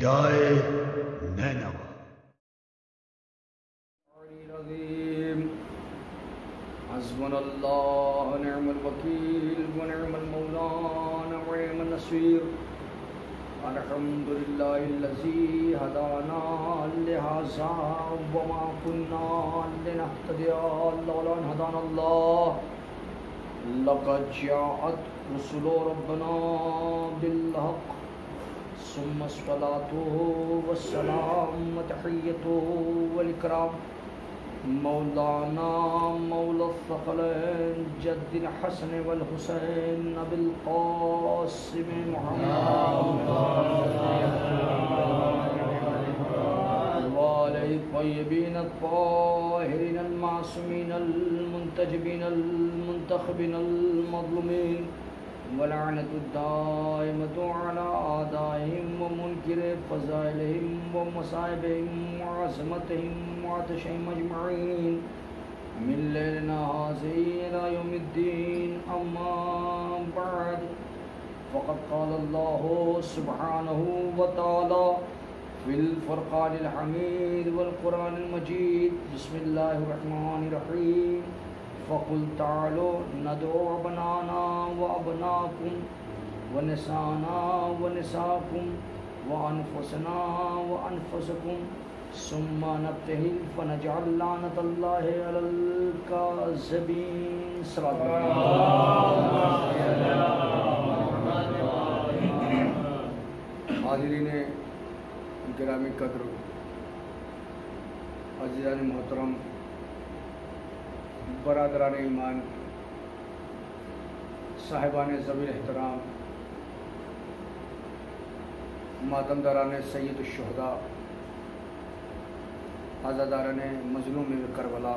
ندائے نینوا۔ حسبنا اللہ نعم الوکیل ونعم المولا ونعم النصیر۔ الحمد للہ الذی ہدانا لہذا وما كنا لنهتدی لولا ان ہدانا اللہ۔ لقد جاءت رسل ربنا بالحق ثم الصلاة والسلام وتحیۃ والاکرام مولانا مولا الثقلین جد الحسن والحسین ابی القاسم محمد وآلہ الطیبین الطاہرین المعصومین المنتجبین المنتخبین المظلومین ولعنة الدائمة على أعدائهم ومنكر فضائلهم ومصائبهم وعظمتهم وعطشهم أجمعين من ليلنا هذه إلى يوم الدين أما بعد فقد قال الله سبحانه وتعالى في الفرقان الحميد والقرآن المجيد بسم الله الرحمن الرحيم فقل تعالوا ندعو أبناءنا وأبناءكم ونساءنا ونساءكم وأنفسنا وأنفسكم ثم نبتهل فنجعل لعنة الله على الكاذبين۔ صلاة اللہ۔ حاضرین گرامی قدر، عزیزان محترم، برادران ایمان، صاحبان ذوی احترام، ماتمداران سید الشہداء، عزاداران مظلوم کربلا،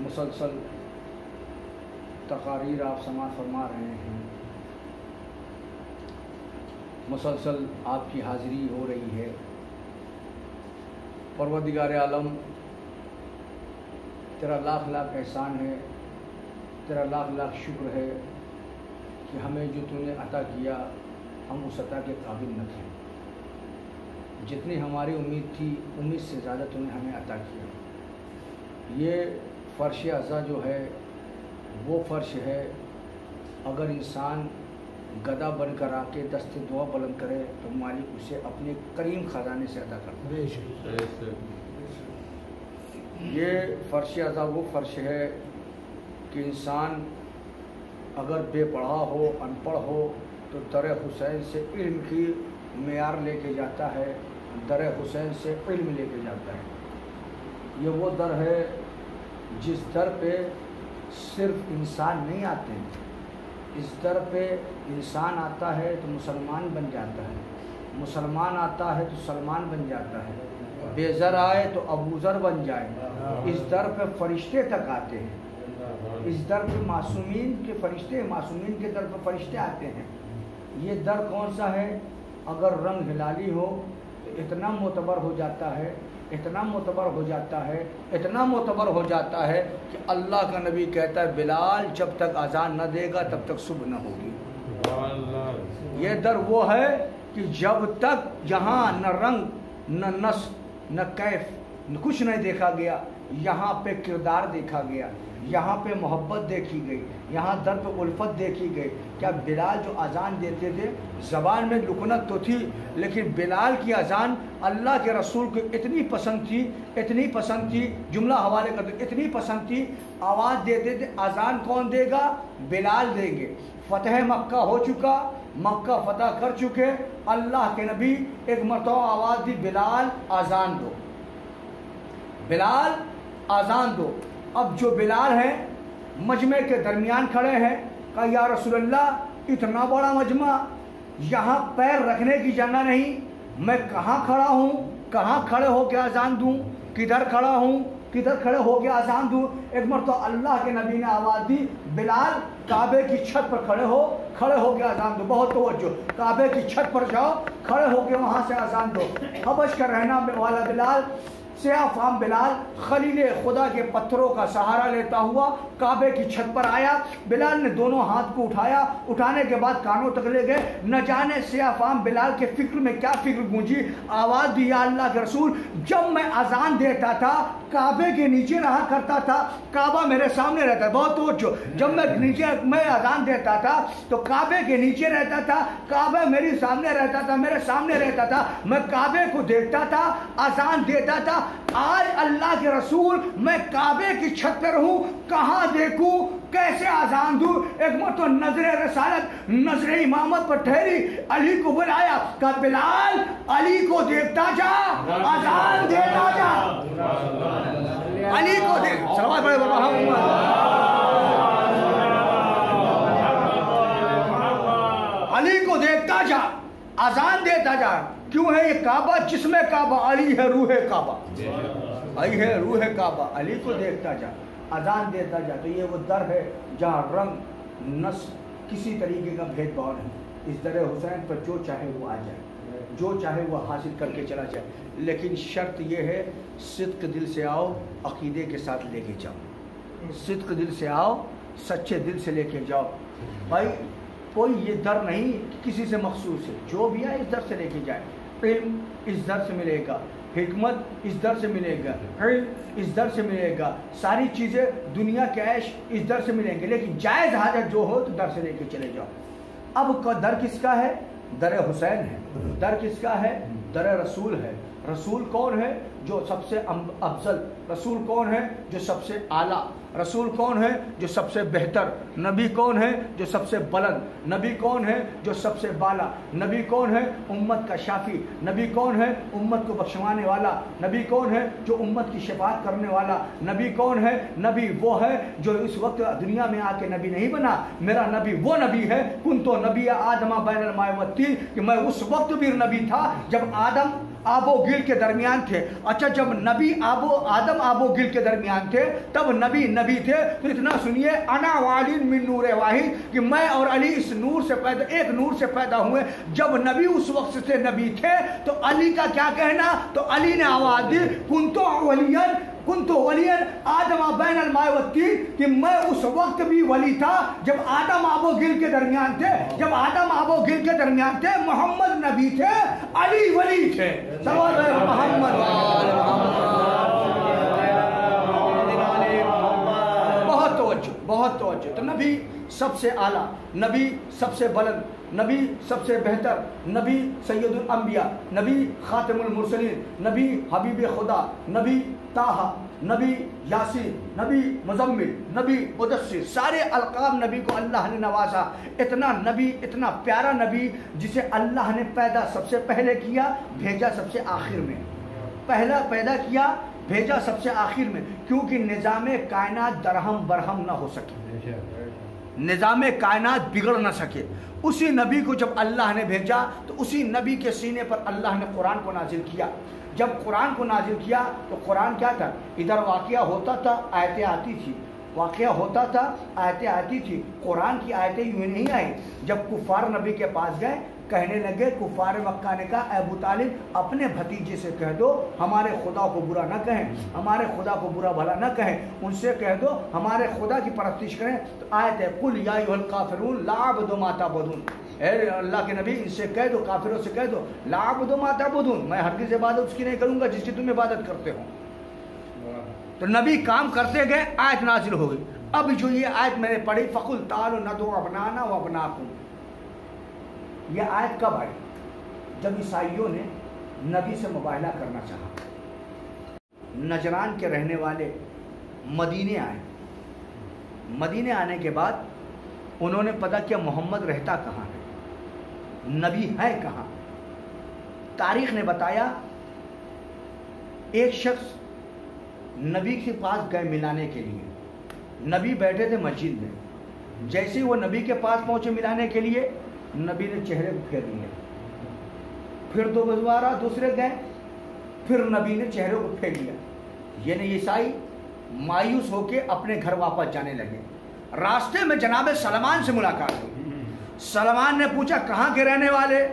مسلسل تقاریر آپ سماعت فرما رہے ہیں، مسلسل آپ کی حاضری ہو رہی ہے۔ پروردگار عالم، تیرا لاکھ لاکھ احسان ہے، تیرا لاکھ لاکھ شکر ہے کہ ہمیں جو تو نے عطا کیا ہم اس عطا کے قابل نہ تھے۔ جتنی ہماری امید تھی امید سے زیادہ تو نے ہمیں عطا کیا۔ یہ فرش عزا جو ہے وہ فرش ہے، اگر انسان گدا بن کر آ کے دست دعا بلند کرے تو مالک اسے اپنے کریم خزانے سے عطا کرتا ہے۔ یہ فرش عطا وہ فرش ہے کہ انسان اگر بے پڑھا ہو، ان پڑھ ہو تو در حسین سے علم کی معیار لے کے جاتا ہے، در حسین سے علم لے کے جاتا ہے۔ یہ وہ در ہے جس در پہ صرف انسان نہیں آتے ہیں، اس در پہ انسان آتا ہے تو مسلمان بن جاتا ہے، مسلمان آتا ہے تو سلمان بن جاتا ہے، بے زر آئے تو ابو ذر بن جائے۔ اس در پہ فرشتے تک آتے ہیں، اس در پہ معصومین کے فرشتے، معصومین کے در پہ فرشتے آتے ہیں۔ یہ در کون سا ہے؟ اگر رنگ ہلالی ہو تو اتنا معتبر ہو جاتا ہے، اتنا معتبر ہو جاتا ہے، اتنا معتبر ہو جاتا ہے کہ اللہ کا نبی کہتا ہے بلال جب تک اذان نہ دے گا تب تک صبح نہ ہوگی۔ یہ در وہ ہے کہ جب تک یہاں نہ رنگ نہ نسل نہ کیف کچھ نہیں دیکھا گیا، یہاں پہ کردار دیکھا گیا، یہاں پہ محبت دیکھی گئی، یہاں در پہ الفت دیکھی گئی۔ کیا بلال جو اذان دیتے تھے زبان میں لکنت تو تھی، لیکن بلال کی اذان اللہ کے رسول کو اتنی پسند تھی، اتنی پسند تھی، جملہ حوالے کر دو، اتنی پسند تھی، آواز دیتے تھے اذان کون دے گا؟ بلال دیں گے۔ فتح مکہ ہو چکا، مکہ فتح کر چکے، اللہ کے نبی ایک مرتبہ آواز دی بلال اذان دو، بلال اذان دو۔ اب جو بلال ہیں مجمع کے درمیان کھڑے ہیں، کہا یا رسول اللہ اتنا بڑا مجمع، یہاں پیر رکھنے کی جگہ نہیں، میں کہاں کھڑا ہوں، کہاں کھڑے ہو کے اذان دوں، کدھر کھڑا ہوں، کدھر کھڑے ہو کے اذان دوں؟ ایک مرتبہ اللہ کے نبی نے آواز دی بلال کعبے کی چھت پر کھڑے ہو کے اذان دو۔ بہت توجہ، کعبے کی چھت پر جاؤ، کھڑے ہو کے وہاں سے اذان دو۔ حبش کا رہنا والا بلال سیاہ فام بلال خلیل خدا کے پتھروں کا سہارا لیتا ہوا کعبے کی چھت پر آیا. بلال نے دونوں ہاتھ کو اٹھایا, اٹھانے کے بعد کانوں تک لے گئے. نہ جانے سیاہ فام بلال کے فکر میں کیا فکر گونجی, آواز دی یا اللہ کے رسول, جب میں اذان دیتا تھا کعبے کے نیچے رہا کرتا تھا, کعبہ میرے سامنے رہتا ہے. بہت توجہ, جب میں اذان دیتا تھا تو کعبے کے نیچے رہتا تھا, کعبہ میرے سامنے رہتا تھا, میرے سامنے رہتا تھا, میں کعبے کو دیکھتا تھا, اذان دیتا تھا. آج اللہ کے رسول میں کعبے کی چھت پر ہوں, کہاں دیکھوں, کیسے اذان دوں. ایک مرتبہ نظر رسالت, نظر امامت پر ٹھہری, علی کو بلایا, کہا بلال علی کو دیکھتا جا, اذان دیتا جا. علی کو دیکھ, صلوات پڑھے علی کو دیکھتا جا, اذان دیتا جا. کیوں ہے یہ کعبہ, جس میں کعبہ علی ہے, روح کعبہ علی ہے, روح کعبہ. علی کو دیکھتا جا, اذان دیتا جا. تو یہ وہ در ہے جہاں رنگ نسل کسی طریقے کا بھید بھاؤ نہیں. اس در حسین پر جو چاہے وہ آ جائے, جو چاہے وہ حاصل کر کے چلا جائے, لیکن شرط یہ ہے صدق دل سے آؤ, عقیدے کے ساتھ لے کے جاؤ. صدق دل سے آؤ, سچے دل سے لے کے جاؤ. بھائی کوئی یہ در نہیں کسی سے مخصوص ہے, جو بھی آئے اس در سے لے کے جائے. علم اس در سے ملے گا, حکمت اس در سے ملے گا, علم اس در سے ملے گا, ساری چیزیں دنیا کے عیش اس در سے ملیں گے, لیکن جائز حاجت جو ہو تو در سے لے کے چلے جاؤ. اب در کس کا ہے؟ در حسین ہے. در کس کا ہے؟ در رسول ہے. رسول کون ہے؟ جو سب سے افضل. رسول کون ہے؟ جو سب سے اعلیٰ. رسول کون ہے؟ جو سب سے بہتر. نبی کون ہے؟ جو سب سے بلند. نبی کون ہے؟ جو سب سے بالا. نبی کون ہے؟ امت کا شافی. نبی کون ہے؟ امت کو بخشوانے والا. نبی کون ہے؟ جو امت کی شفاعت کرنے والا. نبی کون ہے؟ نبی وہ ہے جو اس وقت دنیا میں آ کے نبی نہیں بنا. میرا نبی وہ نبی ہے, کنتو نبی آدم بین الماء والطین, کہ میں اس وقت بھی نبی تھا جب آدم آب و گل کے درمیان تھے. اچھا, جب نبی آدم آب و گل کے درمیان تھے تب نبی تھے. تو اتنا سنیے, انا والین من نور واحد, کہ میں اور علی اس نور سے پیدا, ایک نور سے پیدا ہوئے. جب نبی اس وقت سے نبی تھے تو علی کا کیا کہنا, تو علی نے آواز دی کنتو ولین آدم بین الماء والطین, کہ میں اس وقت بھی ولی تھا جب آدم آب و گل کے درمیان تھے. جب آدم آب و گل کے درمیان تھے محمد نبی تھے, علی ولی تھے. محمد بہت توجہ. تو نبی سب سے اعلیٰ, نبی سب سے بلند, نبی سب سے بہتر, نبی سید الانبیاء, نبی خاتم المرسلین, نبی حبیب خدا, نبی طٰہٰ, نبی یاسین, نبی مزمل, نبی مدثر, سارے القاب نبی کو اللہ نے نوازا. اتنا نبی, اتنا پیارا نبی جسے اللہ نے پیدا سب سے پہلے کیا, بھیجا سب سے آخر میں. پہلا پیدا کیا, بھیجا سب سے آخر میں, کیونکہ نظام کائنات درہم برہم نہ ہو سکے, نظام کائنات بگڑ نہ سکے. اسی نبی کو جب اللہ نے بھیجا تو اسی نبی کے سینے پر اللہ نے قرآن کو نازل کیا. جب قرآن کو نازل کیا تو قرآن کیا تھا, ادھر واقعہ ہوتا تھا آیتیں آتی تھی, واقعہ ہوتا تھا آیتیں آتی تھی. قرآن کی آیتیں یوں نہیں آئی. جب کفار نبی کے پاس گئے, کہنے لگے, کفار مکہ نے کہا اے ابو طالب اپنے بھتیجے سے کہہ دو ہمارے خدا کو برا نہ کہیں, ہمارے خدا کو برا بھلا نہ کہیں, ان سے کہہ دو ہمارے خدا کی پرستش کریں. تو آیت ہے قل یا ایھا الکافرون لا اعبد ما تعبدون, اے اللہ کے نبی ان سے کہہ دو, کافروں سے کہہ دو, لا اعبد ما تعبدون, میں ہرگز عبادت اس کی نہیں کروں گا جس کی تم عبادت کرتے ہو. تو نبی کام کرتے گئے, آیت نازل ہو گئی. اب جو یہ آیت میں نے پڑھی, فقل تعالوا ندعو ابنانا وابناکم, یہ آیت کب آئی؟ جب عیسائیوں نے نبی سے مباہلہ کرنا چاہا. نجران کے رہنے والے مدینے آئے. مدینے آنے کے بعد انہوں نے پتہ کیا محمد رہتا کہاں ہے, نبی ہے کہاں. تاریخ نے بتایا ایک شخص نبی کے پاس گئے ملانے کے لیے. نبی بیٹھے تھے مسجد میں, جیسے وہ نبی کے پاس پہنچے ملانے کے لیے, نبی نے چہرے کو پھیر لیا. پھر دوبارہ دوسرے گئے, پھر نبی نے چہرے کو پھیر لیا. یعنی عیسائی مایوس ہو کے اپنے گھر واپس جانے لگے. راستے میں جناب سلمان سے ملاقات ہوئی. سلمان نے پوچھا کہاں کے رہنے والے,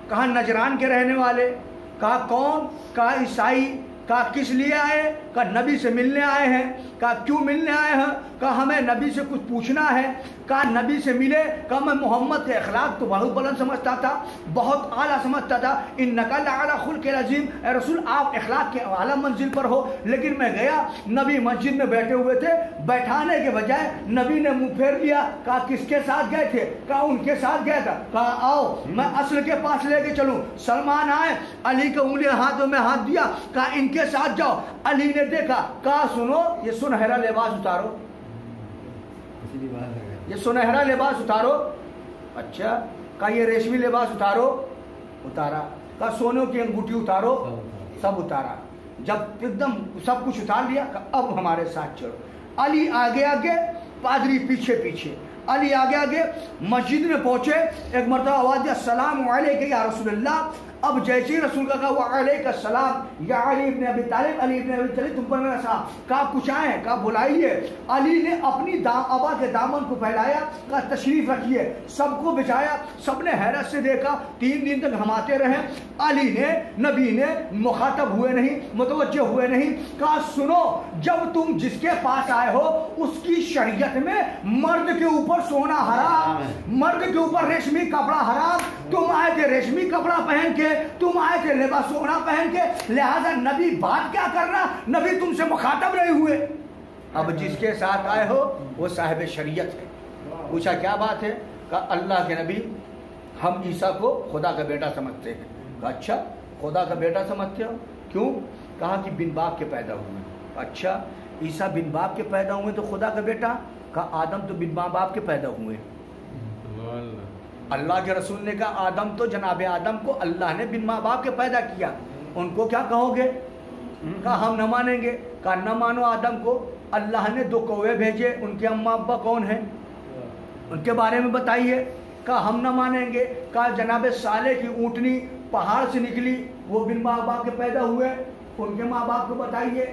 کہا نجران کے رہنے والے. کہا کون, کہا عیسائی. کہا کس لیے آئے؟ کہا نبی سے ملنے آئے ہیں۔ کہا کیوں ملنے آئے ہیں؟ کہا ہمیں نبی سے کچھ پوچھنا ہے۔ کہا نبی سے ملے؟ کہا میں محمد کے اخلاق تو بہت بلند سمجھتا تھا، بہت اعلیٰ سمجھتا تھا، انک لعلی خلق عظیم، اے رسول آپ اخلاق کے اعلیٰ منزل پر ہو۔ لیکن میں گیا، نبی مسجد میں بیٹھے ہوئے تھے، بیٹھانے کے بجائے نبی نے منہ پھیر لیا۔ کہا کس کے ساتھ گئے تھے؟ کہا ان کے ساتھ گیا تھا۔ کہا آؤ میں اصل کے پاس لے کے چلوں۔ سلمان آئے، علی کے انگلی ہاتھوں میں ہاتھ دیا، کہا ان کے ساتھ جاؤ۔ علی نے دیکھا، کہا سنو یہ سنہرا لباس اتارو، یہ سنہرا لباس اتارو۔ اچھا، کہا یہ ریشمی لباس اتارو، اتارا۔ کہا سونے کی انگوٹھی اتارو، سب اتارا۔ جب ایک دم سب کچھ اتار لیا، کہا اب ہمارے ساتھ چلو۔ علی آگے آگے، پادری پیچھے پیچھے۔ علی آگے آگے مسجد میں پہنچے، ایک مرتبہ آواز دیا السلام علیکم یا رسول اللہ۔ اب جیسے ہی رسول کا کہا وعلیکم السلام یا علی ابن ابی طالب، علی ابن ابی طالب تم پر میرا سلام۔ کہا کچھ آئے ہیں؟ کہا بلائیے۔ علی نے اپنی ابا کے دامن کو پھیلایا، کہا تشریف رکھیے، سب کو بچایا۔ سب نے حیرت سے دیکھا، 3 دن تک ہماتے رہے۔ علی نے، نبی نے مخاطب ہوئے نہیں، متوجہ ہوئے نہیں۔ کہا سنو، جب تم جس کے پاس آئے ہو اس کی شریعت میں مرد کے اوپر سونا حرام، مرد کے اوپر ریشمی کپڑا حرام۔ تم آئے تھے ریشمی کپڑا پہن کے، تم آئے تھے لباس سونا پہن کے، لہذا نبی بات کیا کرنا، نبی تم سے مخاطب نہیں ہوئے۔ اب جس کے ساتھ آئے ہو وہ صاحب شریعت ہے۔ پوچھا کیا بات ہے؟ کہا اللہ کے نبی ہم عیسیٰ کو خدا کا بیٹا سمجھتے ہیں۔ کہا اچھا خدا کا بیٹا سمجھتے ہو، کیوں؟ کہا کہ بن باپ کے پیدا ہوئے۔ اچھا عیسیٰ بن باپ کے پیدا ہوئے تو خدا کا بیٹا؟ کہا آدم تو بن ماں باپ کے پیدا ہوئے۔ اللہ کے رسول نے کہا آدم تو جناب آدم کو اللہ نے بن ماں باپ کے پیدا کیا، ان کو کیا کہو گے؟ کہا ہم نہ مانیں گے۔ کہا نہ مانو آدم کو، اللہ نے 2 کوے بھیجے، ان کے اماں ابا کون ہیں؟ ان کے بارے میں بتائیے۔ کہا ہم نہ مانیں گے۔ کہا جناب صالح کی اونٹنی پہاڑ سے نکلی، وہ بن ماں باپ کے پیدا ہوئے، ان کے ماں باپ کو بتائیے۔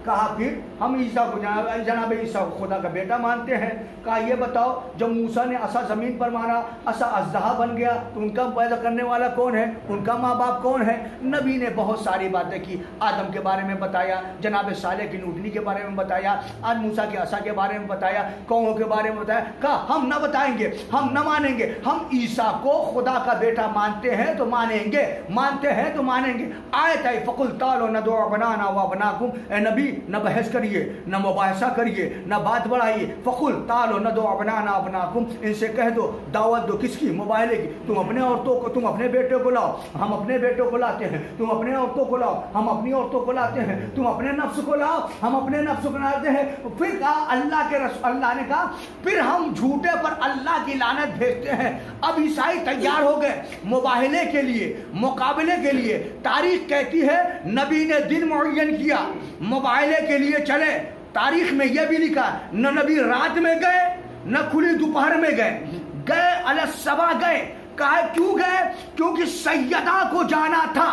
کہا پھر ہم عیسیٰ کو جناب عیسیٰ کو خدا کا بیٹا مانتے ہیں۔ کہا یہ بتاؤ جب موسیٰ نے عصا زمین پر مارا، عصا اژدہا بن گیا، تو ان کا پیدا کرنے والا کون ہے؟ ان کا ماں باپ کون ہے؟ نبی نے بہت ساری باتیں کی، آدم کے بارے میں بتایا، جناب صالح کی اونٹنی کے بارے میں بتایا، آج موسیٰ کے عصا کے بارے میں بتایا، قوموں کے بارے میں بتایا۔ کہا ہم نہ بتائیں گے، ہم نہ مانیں گے، ہم عیسیٰ کو خدا کا بیٹا مانتے ہیں تو مانیں گے، مانتے ہیں تو مانیں گے۔ آیت ہے فقل تعالوا ندعو ابناءنا وابناءکم، اے نبی نہ بحث کریے، نہ مباحثہ کریے، نہ بات بڑھائیے۔ فقل تعالوا ندعو ابناءنا وابناءکم، ان سے کہہ دو، دعوت دو کس کی؟ مباہلے کی۔ تم اپنے عورتوں کو، تم اپنے بیٹے کو لاؤ، ہم اپنے بیٹوں کو لاتے ہیں، تم اپنے عورتوں کو لاؤ، ہم اپنی عورتوں کو لاتے ہیں، تم اپنے نفس کو لاؤ، ہم اپنے نفس کو لاتے ہیں۔ پھر کہا اللہ نے کہا پھر ہم جھوٹے پر اللہ کی لعنت بھیجتے ہیں۔ اب عیسائی تیار ہو گئے مباہلے کے لیے، مقابلے کے لیے۔ تاریخ کہتی ہے نبی نے دن معین کیا، مباہلے کے لیے چلے۔ تاریخ میں یہ بھی لکھا نہ نبی رات میں گئے نہ کھلی دوپہر میں گئے علی الصبا گئے۔ کہا کیوں گئے؟ کیونکہ سیدہ کو جانا تھا۔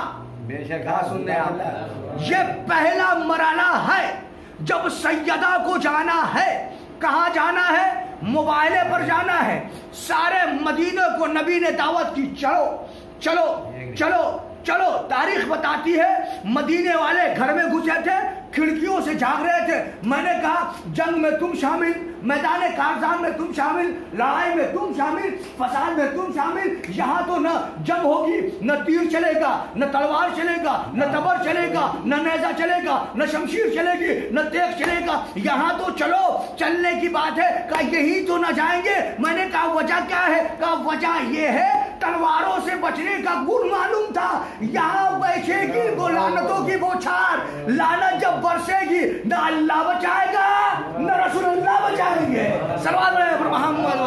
بے شک سننے یہ پہلا مرحلہ ہے جب سیدہ کو جانا ہے۔ کہاں جانا ہے؟ مباہلے پر جانا ہے۔ سارے مدینے کو نبی نے دعوت کی، چلو چلو چلو چلو۔ تاریخ بتاتی ہے مدینے والے گھر میں گھسے تھے، کھڑکیوں سے جھانک رہے تھے۔ میں نے کہا جنگ میں تم شامل، میدان کارزان میں تم شامل، لڑائی میں تم شامل، فساد میں تم شامل۔ یہاں تو نہ جنگ ہوگی، نہ تیر چلے گا، نہ تلوار چلے گا، نہ تبر چلے گا، نہ نیزہ چلے گا، نہ شمشیر چلے گی، نہ تیغ چلے گا۔ یہاں تو چلو، چلنے کی بات ہے۔ کہا یہی تو نہ جائیں گے۔ میں نے کہا وجہ کیا ہے؟ کہا وجہ یہ ہے تلواروں سے بچنے کا گن معلوم تھا۔ یہاں بیچے گی وہ لعنتوں کی بوچھار، لعنت جب برسے گی نہ اللہ بچائے گا نہ رسول اللہ بچائیں گے۔ صلوات علیہ محمد۔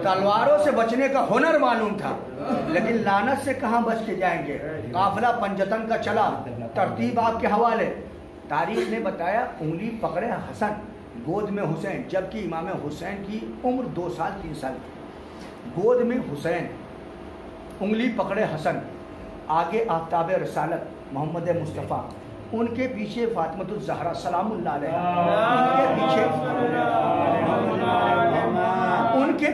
تلواروں سے بچنے کا ہنر معلوم تھا، لیکن لعنت سے کہاں بچ کے جائیں گے؟ قافلہ پنجتن کا چلا، ترتیب آپ کے حوالے۔ تاریخ نے بتایا انگلی پکڑے حسن، گود میں حسین، جبکہ امام حسین کی عمر 2 سال 3 سال تھی۔ گود میں حسین، انگلی پکڑے حسن، آگے آفتاب رسالت محمد مصطفیٰ، ان کے پیچھے فاطمۃ الزہرا سلام اللہ علیہ، ان کے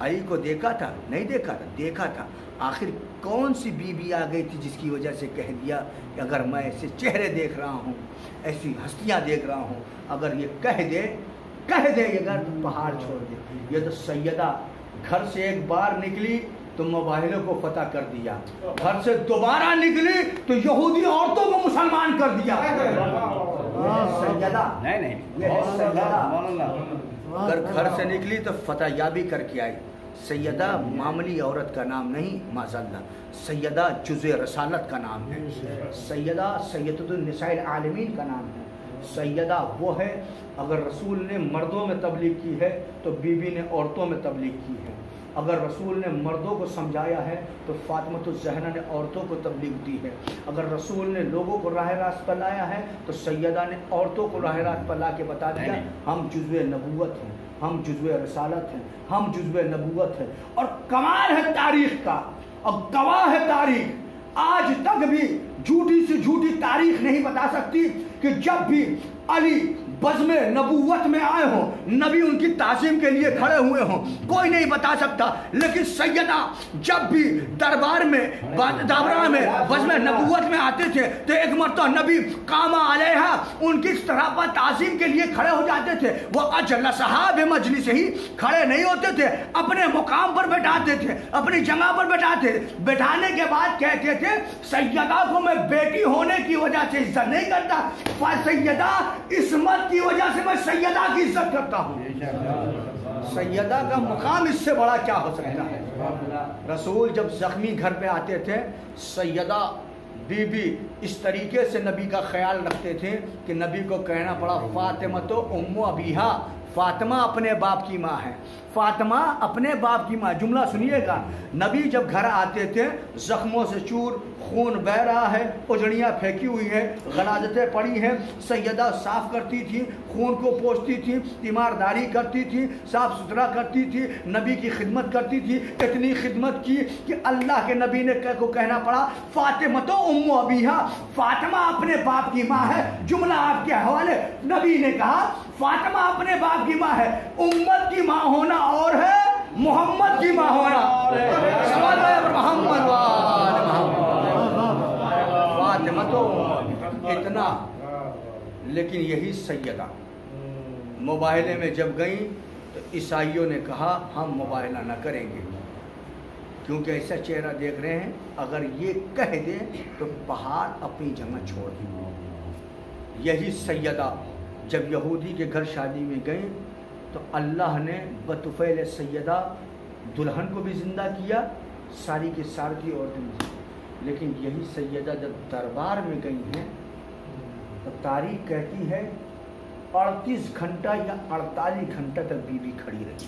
علی کو دیکھا تھا؟ نہیں دیکھا تھا، دیکھا تھا۔ آخر کون سی بیوی آ گئی تھی جس کی وجہ سے کہہ دیا کہ اگر میں ایسے چہرے دیکھ رہا ہوں، ایسی ہستیاں دیکھ رہا ہوں، اگر یہ کہہ دے اگر تو پہاڑ چھوڑ دے۔ یہ تو سیدہ گھر سے ایک بار نکلی تو موبائلوں کو فتح کر دیا، گھر سے دوبارہ نکلی تو یہودی عورتوں کو مسلمان کر دیا۔ سیدہ اگر گھر سے نکلی تو فتح یابی کر کے آئی۔ سیدہ معمولی عورت کا نام نہیں، معذاللہ، سیدہ جزء رسالت کا نام ہے، سیدہ سیدۃ النساء العالمین کا نام ہے۔ سیدہ وہ ہے، اگر رسول نے مردوں میں تبلیغ کی ہے تو بی بی نے عورتوں میں تبلیغ کی ہے۔ اگر رسول نے مردوں کو سمجھایا ہے تو فاطمۃ الزہرا نے عورتوں کو تبلیغ دی ہے۔ اگر رسول نے لوگوں کو راہ راست پر لایا ہے تو سیدہ نے عورتوں کو راہ راست پر لا کے بتا دیا ہم جزوِ نبوت ہیں، ہم جزوِ رسالت ہیں، ہم جزوِ نبوت ہیں۔ اور کمال ہے تاریخ کا، اور گواہ ہے تاریخ، آج تک بھی جھوٹی سے جھوٹی تاریخ نہیں بتا سکتی کہ جب بھی علی بزم نبوت میں آئے ہوں، نبی ان کی تعظیم کے لیے کھڑے ہوئے ہوں، کوئی نہیں بتا سکتا۔ لیکن سیدہ جب بھی دربار میں بزم نبوت میں آتے تھے تو ایک مرتبہ نبی قام علیہا ان کی طرح پر تعظیم کے لیے کھڑے ہو جاتے تھے۔ وہ اجلسہا بمجلس ہی کھڑے نہیں ہوتے تھے، اپنے مقام پر بیٹھاتے تھے، اپنی جگہ پر بیٹھاتے تھے۔ بیٹھانے کے بعد کہتے تھے سیدہ کو میں بیٹی ہونے کی وجہ سے عزت نہیں کرتا، سیدہ عصمت کی وجہ سے میں سیدہ کی عزت کرتا ہوں۔ سیدہ کا مقام اس سے بڑا کیا ہو سکتا ہے؟ رسول جب زخمی گھر پہ آتے تھے، سیدہ بی بی اس طریقے سے نبی کا خیال رکھتے تھے کہ نبی کو کہنا پڑا فاطمہ تو ام ابیہا، فاطمہ اپنے باپ کی ماں ہے، فاطمہ اپنے باپ کی ماں۔ جملہ سنیے گا، نبی جب گھر آتے تھے زخموں سے چور خون بہ رہا ہے، اجڑیاں پھینکی ہوئی ہیں، غلاظتیں پڑی ہیں، سیدہ صاف کرتی تھی، خون کو پوچھتی تھی، تیمارداری کرتی تھی، صاف ستھرا کرتی تھی، نبی کی خدمت کرتی تھی۔ اتنی خدمت کی کہ اللہ کے نبی نے کو کہنا پڑا فاطمہ تو ام ابیہا، فاطمہ اپنے باپ کی ماں ہے۔ جملہ آپ کے حوالے، نبی نے کہا فاطمہ اپنے باپ کی ماں ہے۔ امت کی ماں ہونا اور ہے، محمد کی ماں ہونا اور ہے۔ محمد فاطمہ تو اتنا، لیکن یہی سیدہ مباہلے میں جب گئیں تو عیسائیوں نے کہا ہم مباہلہ نہ کریں گے، کیونکہ ایسا چہرہ دیکھ رہے ہیں، اگر یہ کہہ دے تو پہاڑ اپنی جگہ چھوڑ دیں۔ یہی سیدہ جب یہودی کے گھر شادی میں گئیں تو اللہ نے بطفیل سیدہ دلہن کو بھی زندہ کیا، ساری کی ساری عورتیں بھی۔ لیکن یہی سیدہ جب دربار میں گئی ہیں تو تاریخ کہتی ہے 38 گھنٹہ یا 48 گھنٹہ تک بی بی کھڑی رہی۔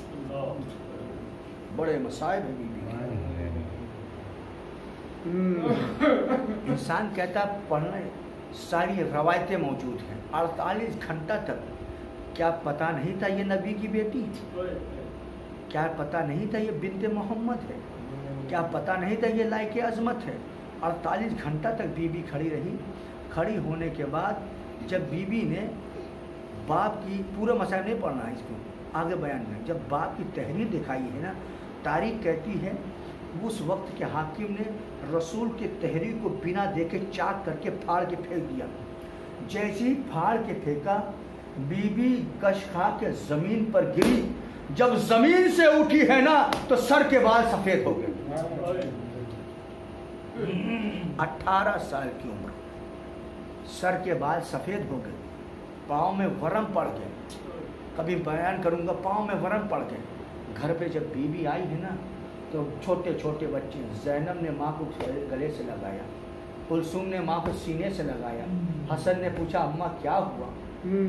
بڑے مصائب ہیں بی بی۔ انسان کہتا پڑھنا، ساری روایتیں موجود ہیں، 48 گھنٹہ تک۔ کیا پتہ نہیں تھا یہ نبی کی بیٹی؟ کیا پتہ نہیں تھا یہ بنت محمد ہے؟ کیا پتہ نہیں تھا یہ لائق عظمت ہے؟ 48 گھنٹہ تک بی بی کھڑی رہی۔ کھڑی ہونے کے بعد جب بی بی نے باپ کی، پورا مسائل نہیں پڑھنا ہے اس کو، آگے بیان میں، جب باپ کی تحریر دکھائی ہے نا، تاریخ کہتی ہے اس وقت کے حاکم نے رسول کے تحریر کو بنا دیکھے چاک کر کے پھاڑ کے پھینک دیا۔ جیسے ہی پھاڑ کے پھینکا، بی بی کش کھا کے زمین پر گری۔ جب زمین سے اٹھی ہے نا تو سر کے بال سفید ہو گئے۔ 18 سال کی عمر، سر کے بال سفید ہو گئے، پاؤں میں ورم پڑ گئے۔ کبھی بیان کروں گا، پاؤں میں ورم پڑ گئے۔ گھر پہ جب بی بی آئی ہے نا تو چھوٹے چھوٹے بچے، زینب نے ماں کو گلے سے لگایا، کلثوم نے ماں کو سینے سے لگایا۔ حسن نے پوچھا اماں کیا ہوا،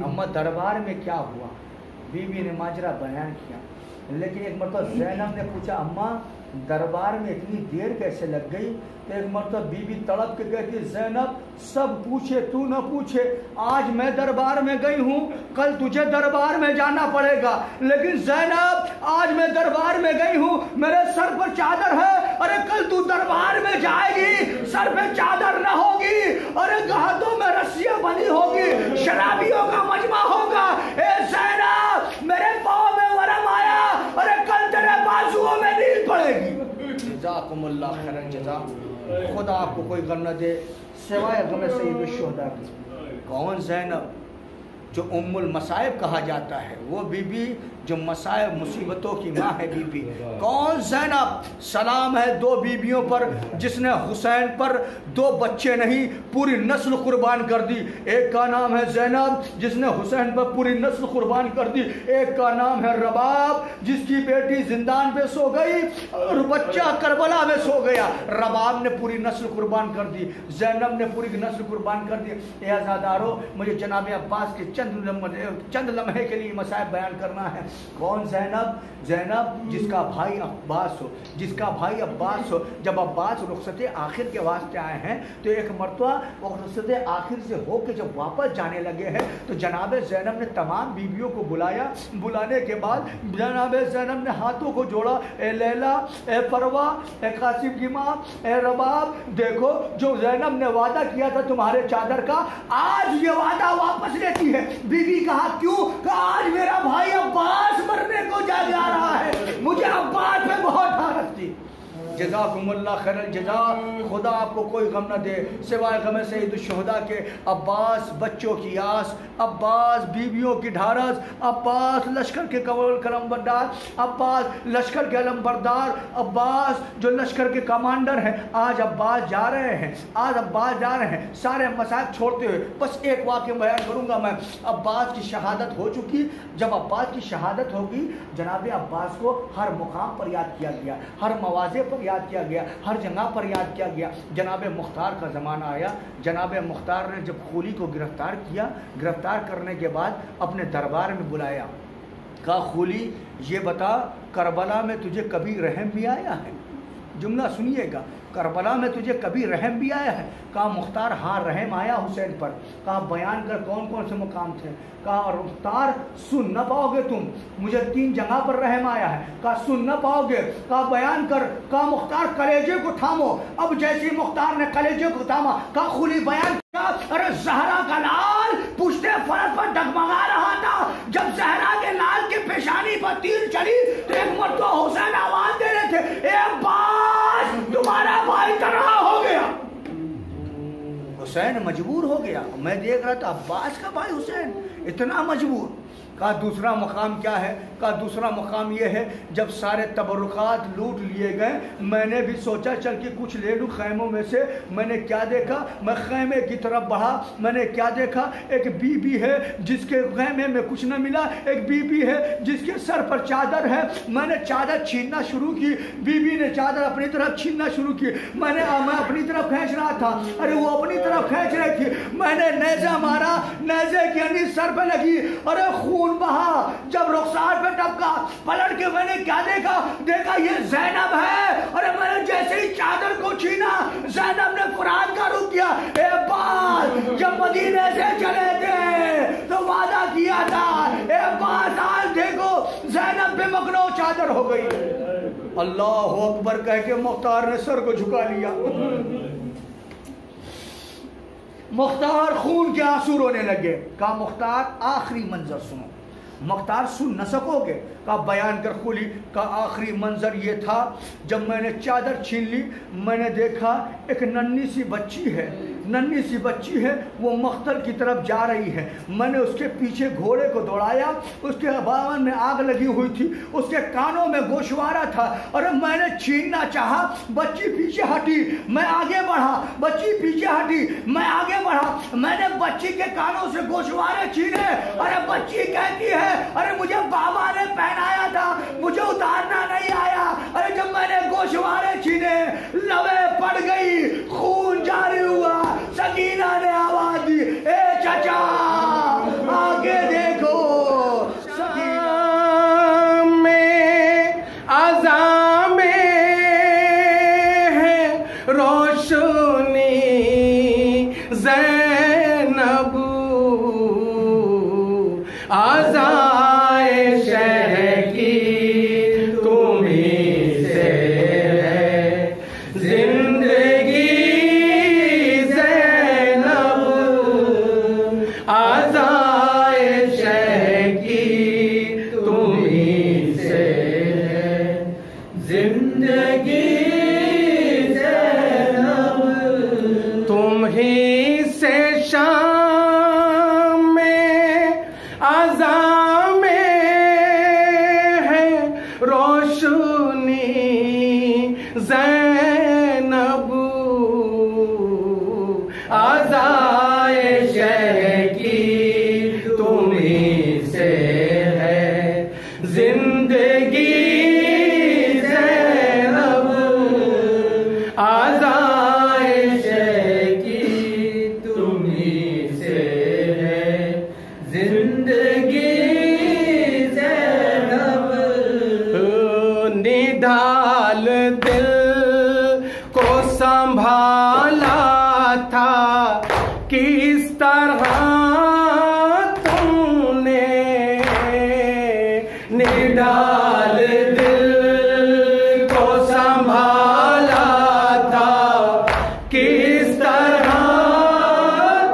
اماں دربار میں کیا ہوا؟ بی بی نے ماجرا بیان کیا۔ لیکن ایک مرتبہ زینب نے پوچھا اماں دربار میں اتنی دیر کیسے لگ گئی؟ تو ایک مرتبہ بی بی تڑپ کے کہتی زینب سب پوچھے تو نہ پوچھے، آج میں دربار میں گئی ہوں، کل تجھے دربار میں جانا پڑے گا، لیکن زینب آج میں دربار میں گئی ہوں، میرے سر پر چادر ہے، ارے کل تو دربار میں جائے گی سر پہ چادر نہ ہوگی، ارے ہاتھوں میں رسیاں بنی ہوگی، شرابیوں کا مجمع ہوگا۔ اے زینب میرے پاؤں میں ورم آیا، ارے کل تیرے بازوؤں جزاکم اللہ خیر الجزا. خدا آپ کو کوئی غم نہ دے سوائے غم سید الشہداء کی. کون زینب؟ جو ام المصائب کہا جاتا ہے، وہ بی بی جو مصائب مصیبتوں کی ماں ہے بی بی. کون زینب؟ سلام ہے دو بیویوں پر جس نے حسین پر 2 بچے نہیں پوری نسل قربان کر دی. ایک کا نام ہے زینب جس نے حسین پر پوری نسل قربان کر دی. ایک کا نام ہے رباب جس کی بیٹی زندان پہ سو گئی اور بچہ کربلا میں سو گیا. رباب نے پوری نسل قربان کر دی، زینب نے پوری نسل قربان کر دی. اے عزادارو، مجھے جناب عباس کے چند لمحے کے لیے مصائب بیان کرنا ہے. کون زینب؟ زینب جس کا بھائی عباس ہو، جس کا بھائی عباس ہو. جب عباس رخصت آخر کے واسطے آئے ہیں تو ایک مرتبہ وہ رخصت آخر سے ہو کے جب واپس جانے لگے ہیں تو جناب زینب نے تمام بیویوں کو بلایا. بلانے کے بعد جناب زینب نے ہاتھوں کو جوڑا. اے لیلا، اے پروا، اے قاسم کی ماں، اے رباب، دیکھو جو زینب نے وعدہ کیا تھا تمہارے چادر کا، آج یہ وعدہ واپس لیتی ہے. بی بی کہا کیوں؟ کہ آج میرا بھائی عباس مرنے کو جا رہا ہے، مجھے عباس پہ بہت حسرت تھی. جزاکم اللہ خیر الجزا. خدا آپ کو کوئی غم نہ دے سوائے غم سید الشہداء کے. عباس بچوں کی آس، عباس بیویوں کی ڈھارس، عباس لشکر کے قلم بردار، عباس لشکر کے علم بردار، عباس جو لشکر کے کمانڈر ہیں. آج عباس جا رہے ہیں، آج عباس جا رہے ہیں سارے مصائب چھوڑتے ہوئے. بس ایک واقعہ بیان کروں گا میں. عباس کی شہادت ہو چکی. جب عباس کی شہادت ہوگی جناب عباس کو ہر مقام پر یاد کیا گیا، ہر مواضع پر یاد کیا گیا، ہر جگہ پر یاد کیا گیا. جناب مختار کا زمانہ آیا. جناب مختار نے جب خولی کو گرفتار کیا، گرفتار کرنے کے بعد اپنے دربار میں بلایا. کہا خولی یہ بتا کربلا میں تجھے کبھی رحم بھی آیا ہے؟ جملہ سنیے گا، کربلا میں تجھے کبھی رحم بھی آیا ہے؟ کہا مختار ہاں رحم آیا حسین پر. کہا بیان کر کون کون سے مقام تھے؟ کہا اور مختار سن نہ پاؤ گے تم، مجھے 3 جگہ پر رحم آیا ہے. کہا سن نہ پاؤ گے. کہا بیان کر. کہا مختار کلیجے کو تھامو. اب جیسی مختار نے کلیجے کو تھاما کہا خولی بیان کیا؟ ارے زہرا کا لال پشتے فرد پر ڈگمگا رہا تھا. جب زہرا کے لال کی پیشانی پر تیر چلی تو ایک مرتبہ حسین آواز دے رہے تھے اے عباس تمہارا بھائی تنہا ہو گیا. حسین مجبور ہو گیا. میں دیکھ رہا تھا عباس کا بھائی حسین اتنا مجبور. کہا دوسرا مقام کیا ہے؟ کہا دوسرا مقام یہ ہے جب سارے تبرکات لوٹ لیے گئے میں نے بھی سوچا چل کے کچھ لے لوں خیموں میں سے. میں نے کیا دیکھا؟ میں خیمے کی طرف بڑھا. میں نے کیا دیکھا؟ ایک بی بی ہے جس کے خیمے میں کچھ نہ ملا. ایک بی بی ہے جس کے سر پر چادر ہے. میں نے چادر چھیننا شروع کی. بی بی نے چادر اپنی طرف چھیننا شروع کی. میں اپنی طرف کھینچ رہا تھا. ارے وہ اپنی طرف کھینچ رہی تھی. میں نے نیزہ مارا. نیزے کی انیس سر پہ لگی. ارے خون بہا. جب رخسار پہ ٹپکا پلٹ کے میں نے کیا دیکھا یہ زینب ہے. اور میں نے جیسے ہی چادر کو چھینا زینب نے فرات کا رخ کیا. اے باس جب مدینے سے چلے تھے تو وعدہ کیا تھا اے باس آج دیکھو زینب بے مکنو چادر ہو گئی. اللہ اکبر کہہ کے مختار نے سر کو جھکا لیا. مختار خون کے آنسو رونے لگے. کہا مختار آخری منظر سنو. مختار سن نہ سکو گے؟ کہا بیان کر خولی. کہا آخری منظر یہ تھا جب میں نے چادر چھین لی میں نے دیکھا ایک ننھی سی بچی ہے. ننھی سی بچی ہے وہ مقتل کی طرف جا رہی ہے. میں نے اس کے پیچھے گھوڑے کو دوڑایا. اس کے باون میں آگ لگی ہوئی تھی. اس کے کانوں میں گوشوارہ تھا. اور میں نے چھیننا چاہا بچی پیچھے ہٹی. میں آگے بڑھا بچی پیچھے ہٹی. میں آگے بڑھا. میں نے بچی کے کانوں سے گوشوارے چھینے. ارے بچی کہتی ہے ارے مجھے بابا نے پہنایا تھا مجھے اتارنا نہیں آیا. ارے جب میں نے گوشوارے چھینے لوے پڑ گئی خون جاری ہوا. سکینہ نے آواز دی اے چچا آگے دیکھو. سکینہ میں عذاب ہے روشنی زینب آزائے شہ کی تمہیں سے ہے زندگی زینب آزائے شہ کی تمہیں سے ہے زندگی زینب آزائش کی تمہیں سے ہے زندگی زینب آزائش کی تمہیں سے ہے زندگی زینب نڈال دل کو سنبھالا تھا کس طرح تم نے نڈال دل کو سنبھالا تھا کس طرح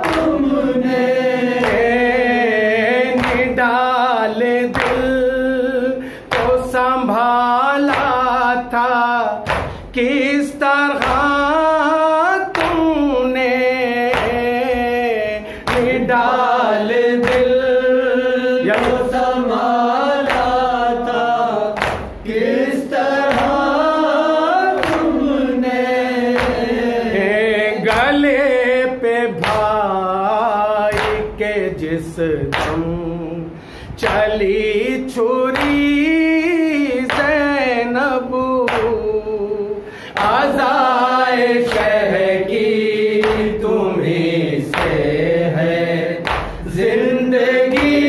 تم نے نڈال دل کو سنبھالا تھا کس طرح تم نے نڈال دل کو سنبھالا تھا کس طرح تم نے گلے پہ بھائی کے جس دم چلی چھری زینب آزائش کی تمہیں سے ہے زندگی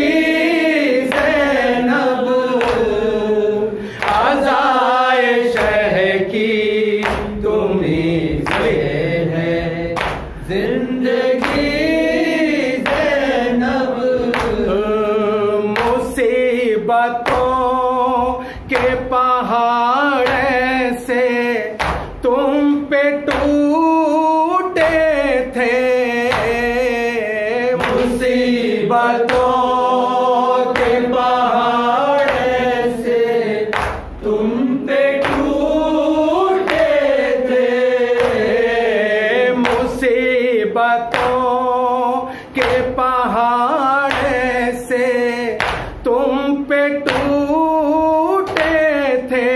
زینب آزائش کی تمہیں سے ہے زندگی زینب مصیبتوں کے پہاڑ سے تم پہ ٹوٹے تھے مصیبتوں کے پہاڑ سے تم پہ ٹوٹے تھے مصیبتوں کے پہاڑ سے تم پہ ٹوٹے تھے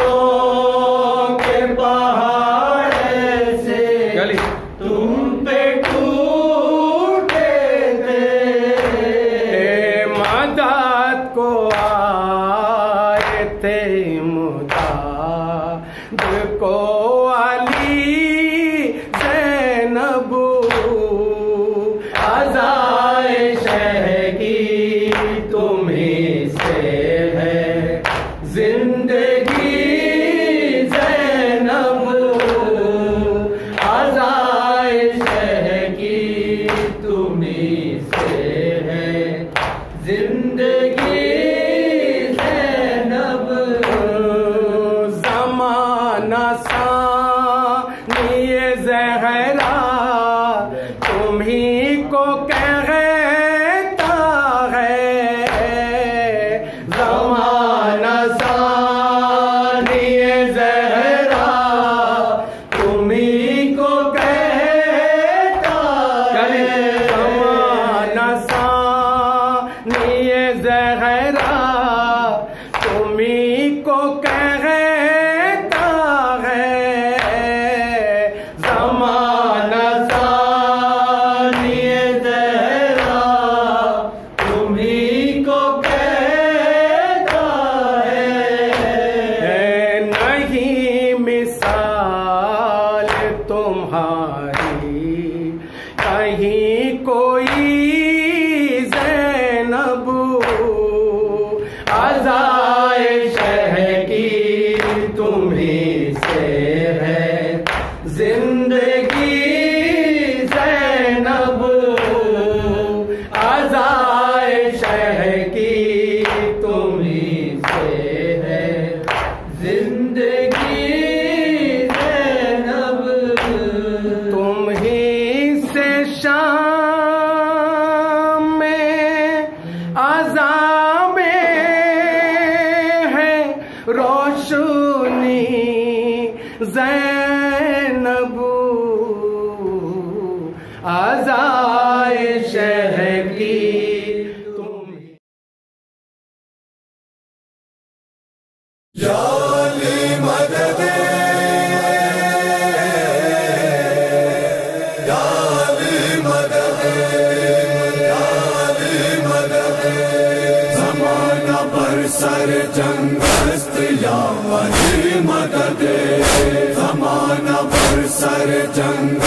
مصیبتوں کے پہاڑ سے تم پہ ٹوٹے تھے مدد کو آئے تھے مدد کو علی زینب آزائش کی تمہیں سے ہے زندگی زینب آزائش کی تمہیں سے ہے زندگی زینب زمانہ ثانی زہرا تمہیں کو کہتا ہے زمانہ ثانی زہرا تمہیں کو کہتا ہے زمانہ ثانی زہرا تمہیں کو کہتا ہے زمانہ تمہاری کہیں کوئی زینب آزائش کی تمہیں سے ہے زندگی زینب آزائش کی تمہیں سے ہے زندگی شام میں عذاب ہے روشنی زینب آزائش کی سر جنگ است یا علی مدد، زمانہ بر سر جنگ